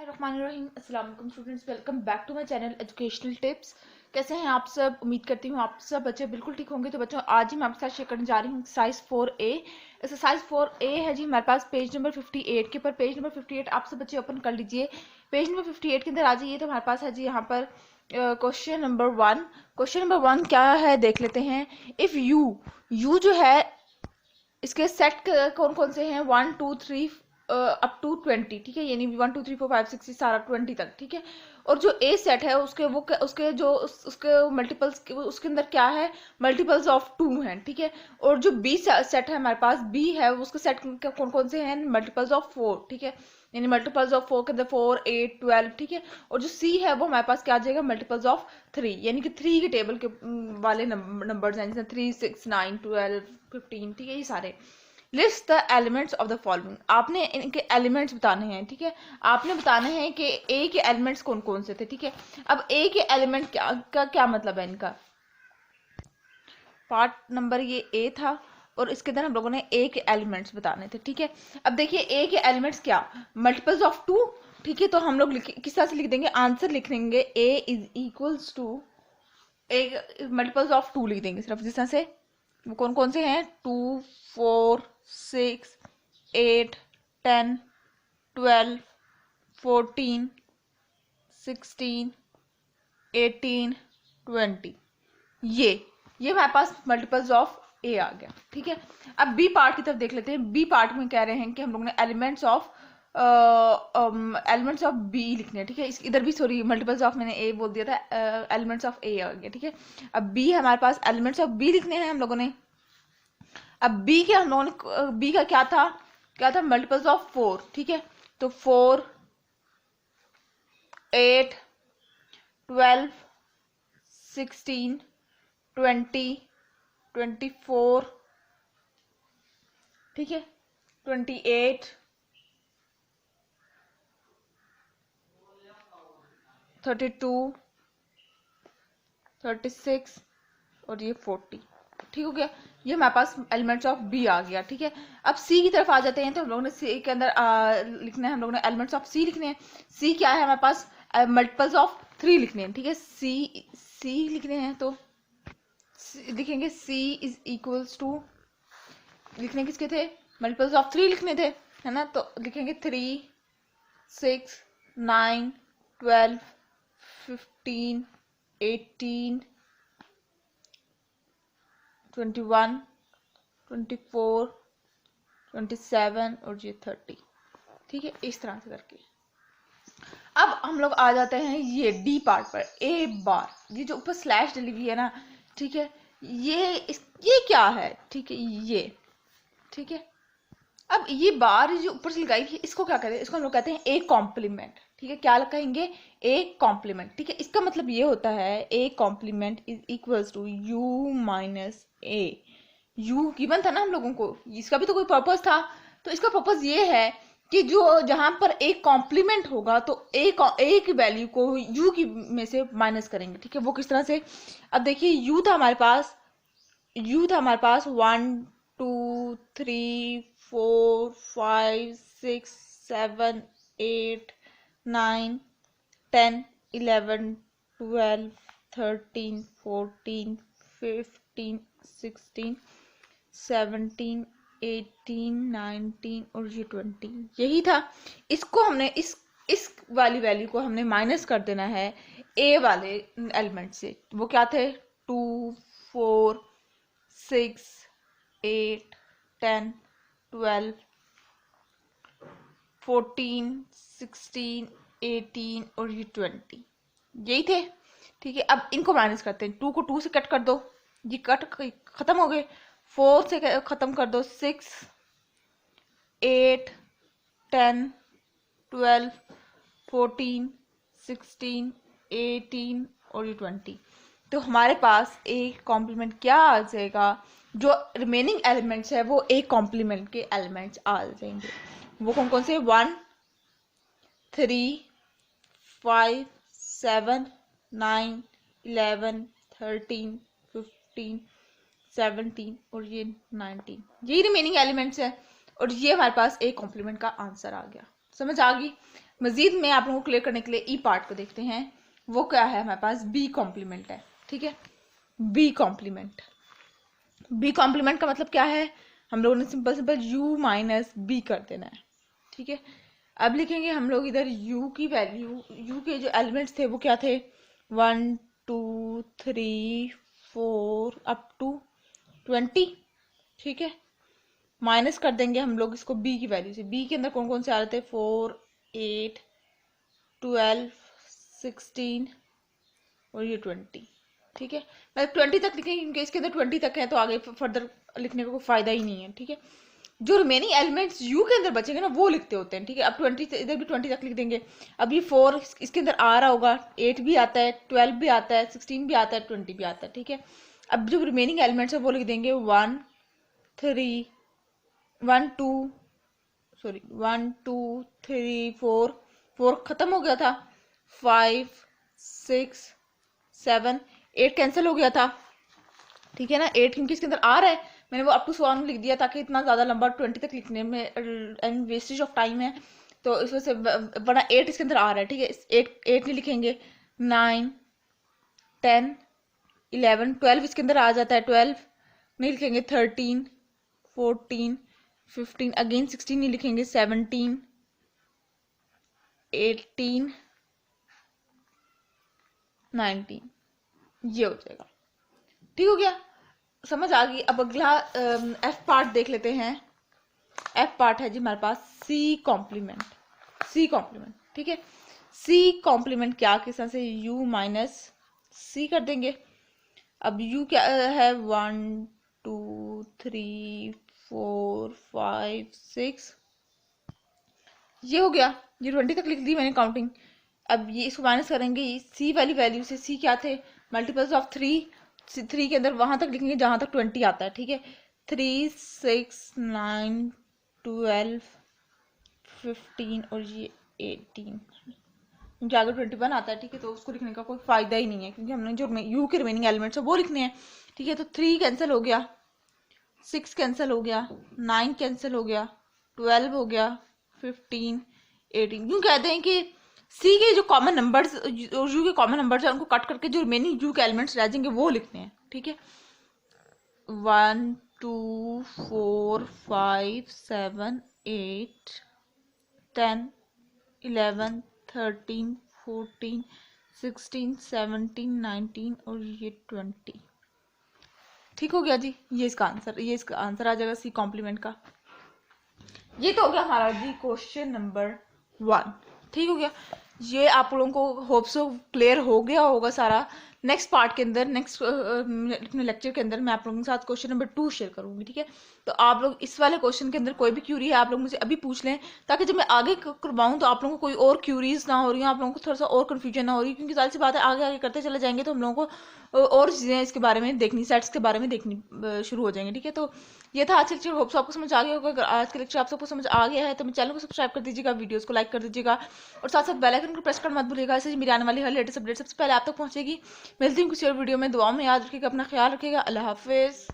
Bismillahirrahmanirrahim। अस्सलाम वालेकुम students, welcome back to my channel educational tips. कैसे हैं आप सब? उम्मीद करती हूँ आप सब बच्चे बिल्कुल ठीक होंगे। तो बच्चों, आज ही मैं आपके साथ शेयर करने जा रही हूँ एक्सरसाइज 4A। एक्सरसाइज 4A है जी हमारे पास पेज नंबर 58 के ऊपर। पेज नंबर 58 आप सब बच्चे ओपन कर लीजिए। पेज नंबर 58 के अंदर आ जाइए। तो हमारे पास है जी यहाँ पर क्वेश्चन नंबर 1। क्वेश्चन नंबर 1 क्या है देख लेते हैं। इफ यू जो है इसके सेट कौन कौन से हैं? 1 2 3 अप टू 20, ठीक है, यानी 1 2 3 4 5 6 सारा 20 तक, ठीक है। और जो ए सेट है उसके जो उसके मल्टीपल्स उसके अंदर क्या है? मल्टीपल्स ऑफ 2 हैं, ठीक है। और जो बी सेट है हमारे पास, बी है, उसके सेट कौन कौन से हैं? मल्टीपल्स ऑफ 4, ठीक है, यानी मल्टीपल्स ऑफ 4 के अंदर 4 8 12, ठीक है। और जो सी है वो हमारे पास क्या आ जाएगा? मल्टीपल्स ऑफ 3, यानी कि 3 के टेबल के वाले नंबर्स हैं, जैसे 3 6 9 12 15, ठीक है, ये सारे। List the elements of the following, आपने इनके एलिमेंट्स बताने हैं, ठीक है। आपने बताने हैं कि ए के एलिमेंट्स कौन कौन से थे, ठीक है। अब ए के एलिमेंट क्या मतलब है इनका? पार्ट नंबर ये ए था और इसके अंदर हम लोगों ने ए के एलिमेंट्स बताने थे, ठीक है। अब देखिए ए के एलिमेंट्स क्या? मल्टीपल्स ऑफ 2, ठीक है। तो हम लोग किस तरह से लिख देंगे? आंसर लिख देंगे A is equals to A multiples of 2 लिख देंगे सिर्फ। जिस तरह से वो कौन कौन से हैं? 2 4 6 8 10 12 14 16 18 20, ये हमारे पास मल्टीपल्स ऑफ ए आ गया, ठीक है। अब बी पार्ट की तरफ देख लेते हैं। बी पार्ट में कह रहे हैं कि हम लोग ने एलिमेंट्स ऑफ बी लिखने हैं, ठीक है। इधर भी सॉरी मल्टीपल्स ऑफ, मैंने ए बोल दिया था, एलिमेंट्स ऑफ ए आ गया, ठीक है। अब बी हमारे पास एलिमेंट्स ऑफ बी लिखने हैं हम लोगों ने। अब बी के हम लोगों ने बी का क्या था? मल्टीपल्स ऑफ 4, ठीक है। तो 4 8 12 16 20 24, ठीक है, 28 32 36 और ये 40, ठीक हो गया। ये हमारे पास एलिमेंट्स ऑफ बी आ गया, ठीक है। अब सी की तरफ आ जाते हैं। तो हम लोगों ने सी के अंदर लिखना है, हम लोगों ने एलिमेंट्स ऑफ सी लिखने हैं। सी क्या है हमारे पास? मल्टीपल्स ऑफ 3 लिखने हैं, ठीक है। सी लिखने हैं तो लिखेंगे सी इज इक्वल्स टू, लिखने किसके थे? मल्टीपल्स ऑफ 3 लिखने थे, है ना। तो लिखेंगे 3 6 9 12 15 18 21 24 27 और ये 30, ठीक है, इस तरह से करके। अब हम लोग आ जाते हैं ये डी पार्ट पर। ए बार, ये जो ऊपर स्लैश डली हुई है ना, ठीक है, ये क्या है? ठीक है, ये, ठीक है। अब ये बार जो ऊपर से लगाई थी, इसको क्या कहते हैं? इसको हम लोग कहते हैं ए कॉम्प्लीमेंट, ठीक है। क्या कहेंगे? ए कॉम्प्लीमेंट, ठीक है। इसका मतलब ये होता है A complement is equals to U minus A. U given था ना हम लोगों को, इसका भी तो कोई पर्पस था। तो इसका पर्पस ये है कि जो जहां पर ए कॉम्प्लीमेंट होगा तो ए की वैल्यू को यू की में से माइनस करेंगे, ठीक है। वो किस तरह से? अब देखिए यू था हमारे पास 1 2 3 4 5 6 7 8 9 10 11 12 13 14 15 16 17 18 19 और ये 20, यही था। इसको हमने इस वाली वैल्यू को हमने माइनस कर देना है ए वाले एलिमेंट से। वो क्या थे? 2 4 6 8 10 12 14 16 18 और ये 20, यही थे, ठीक है। अब इनको माइनस करते हैं। 2 को 2 से कट कर दो, ये कट खत्म हो गए। 4 से खत्म कर दो, 6 8 10 12 14 16 18 और ये 20। तो हमारे पास ए कॉम्प्लीमेंट क्या आ जाएगा? जो रिमेनिंग एलिमेंट्स है वो ए कॉम्प्लीमेंट के एलिमेंट्स आ जाएंगे। वो कौन कौन से? 1 3 5 7 9 11 13 15 17 और ये 19, यही रिमेनिंग एलिमेंट्स है। और ये हमारे पास ए कॉम्प्लीमेंट का आंसर आ गया। समझ आ गई? मजीद में आप लोगों को क्लियर करने के लिए ई पार्ट को देखते हैं। वो क्या है हमारे पास, बी कॉम्प्लीमेंट है। ठीक है, बी कॉम्प्लीमेंट। बी कॉम्प्लीमेंट का मतलब क्या है, हम लोगों ने simple simple u minus B कर देना है। ठीक है, अब लिखेंगे हम लोग इधर u की वैल्यू, u के जो एलिमेंट्स थे वो क्या थे, 1 2 3 4 अप टू 20। ठीक है, माइनस कर देंगे हम लोग इसको b की वैल्यू से। b के अंदर कौन कौन से आ रहे थे, 4 8 12 16 और ये 20। ठीक है, मैं 20 तक लिखेंगे क्योंकि इसके अंदर 20 तक है, तो आगे फर्दर लिखने का कोई फायदा ही नहीं है। ठीक है, जो रिमेनिंग एलिमेंट्स u के अंदर बचेंगे ना वो लिखते होते हैं। ठीक है, अब 20 इधर भी 20 तक लिख देंगे। अब ये 4 इसके अंदर आ रहा होगा, 8 भी आता है, 12 भी आता है, 16 भी आता है, 20 भी आता है। ठीक है, अब जो रिमेनिंग एलिमेंट्स है वो लिख देंगे 1 2 3 4 खत्म हो गया था, 5 6 7 8 कैंसिल हो गया था। ठीक है ना, 8 क्योंकि इसके अंदर आ रहा है, मैंने वो अप टू 1 लिख दिया ताकि इतना ज़्यादा लंबा 20 तक लिखने में एंड वेस्टेज ऑफ टाइम है, तो इस वजह से बड़ा 8 इसके अंदर आ रहा है। ठीक है, 8 नहीं लिखेंगे, 9 10 11 12 इसके अंदर आ जाता है, 12 नहीं लिखेंगे, 13 14 15 अगेन 16 नहीं लिखेंगे, 17 18 19 ये हो जाएगा। ठीक हो गया, समझ आ गई। अब अगला एफ पार्ट देख लेते हैं। एफ पार्ट है जी हमारे पास सी कॉम्प्लीमेंट। सी कॉम्प्लीमेंट, ठीक है, सी कॉम्प्लीमेंट क्या, किस तरह से, u माइनस सी कर देंगे। अब u क्या है, 1 2 3 4 5 6 ये हो गया, ये 20 तक लिख दी मैंने काउंटिंग। अब ये इसको माइनस करेंगे सी वाली वैल्यू से। सी क्या थे, मल्टीपल्स ऑफ 3 के अंदर वहां तक लिखेंगे जहां तक 20 आता है। ठीक है, 3 6 9 12 15 और ये 18 क्योंकि आगे 21 आता है। ठीक है, तो उसको लिखने का कोई फायदा ही नहीं है क्योंकि हमने जो यू के रिमेनिंग एलिमेंट्स है वो लिखने हैं। ठीक है, तो 3 कैंसिल हो गया, 6 कैंसिल हो गया, 9 कैंसिल हो गया, 12 हो गया, 15 18। यूँ कहते हैं कि सी के जो कॉमन नंबर्स और यू के कॉमन नंबर्स है उनको कट करके जो रिमेनिंग यू के एलिमेंट्स रह जाएंगे वो लिखने हैं। ठीक है, 1 2 4 5 7 8 10 11 13 14 16 17 19 और ये 20। ठीक हो गया जी, ये इसका आंसर आ जाएगा सी कॉम्प्लीमेंट का। ये तो हो गया हमारा जी क्वेश्चन नंबर 1। ठीक हो गया, ये आप लोगों को होप सो क्लियर हो गया होगा सारा। नेक्स्ट पार्ट के अंदर, नेक्स्ट अपने लेक्चर के अंदर मैं आप लोगों के साथ क्वेश्चन नंबर 2 शेयर करूंगी। ठीक है, तो आप लोग इस वाले क्वेश्चन के अंदर कोई भी क्यूरी है आप लोग मुझे अभी पूछ लें, ताकि जब मैं आगे करवाऊँ तो आप लोगों को कोई और क्यूरीज ना हो रही है, आप लोगों को थोड़ा सा और कन्फ्यूजन ना हो रही, क्योंकि सारी सी बात है आगे आगे करते चले जाएंगे तो हम लोगों को और चीज़ें इसके बारे में देखनी, सेट्स के बारे में देखनी शुरू हो जाएंगे। ठीक है, तो ये था आज का लेक्चर। होप सो आपको समझ आ गया होगा। अगर आज का लेक्चर आप सबको समझ आ गया है तो मेरे चैनल को सब्सक्राइब कर दीजिएगा, वीडियोस को लाइक कर दीजिएगा और साथ साथ बेल आइकन को प्रेस करना मत भूलिएगा। ऐसे मेरी आने वाली हर लेटेस्ट अपडेट सबसे पहले आप तक पहुंचेगी। मिलती हूँ किसी और वीडियो में, दुआओं में याद रखिएगा, अपना ख्याल रखिएगा। अल्लाह हाफिज़।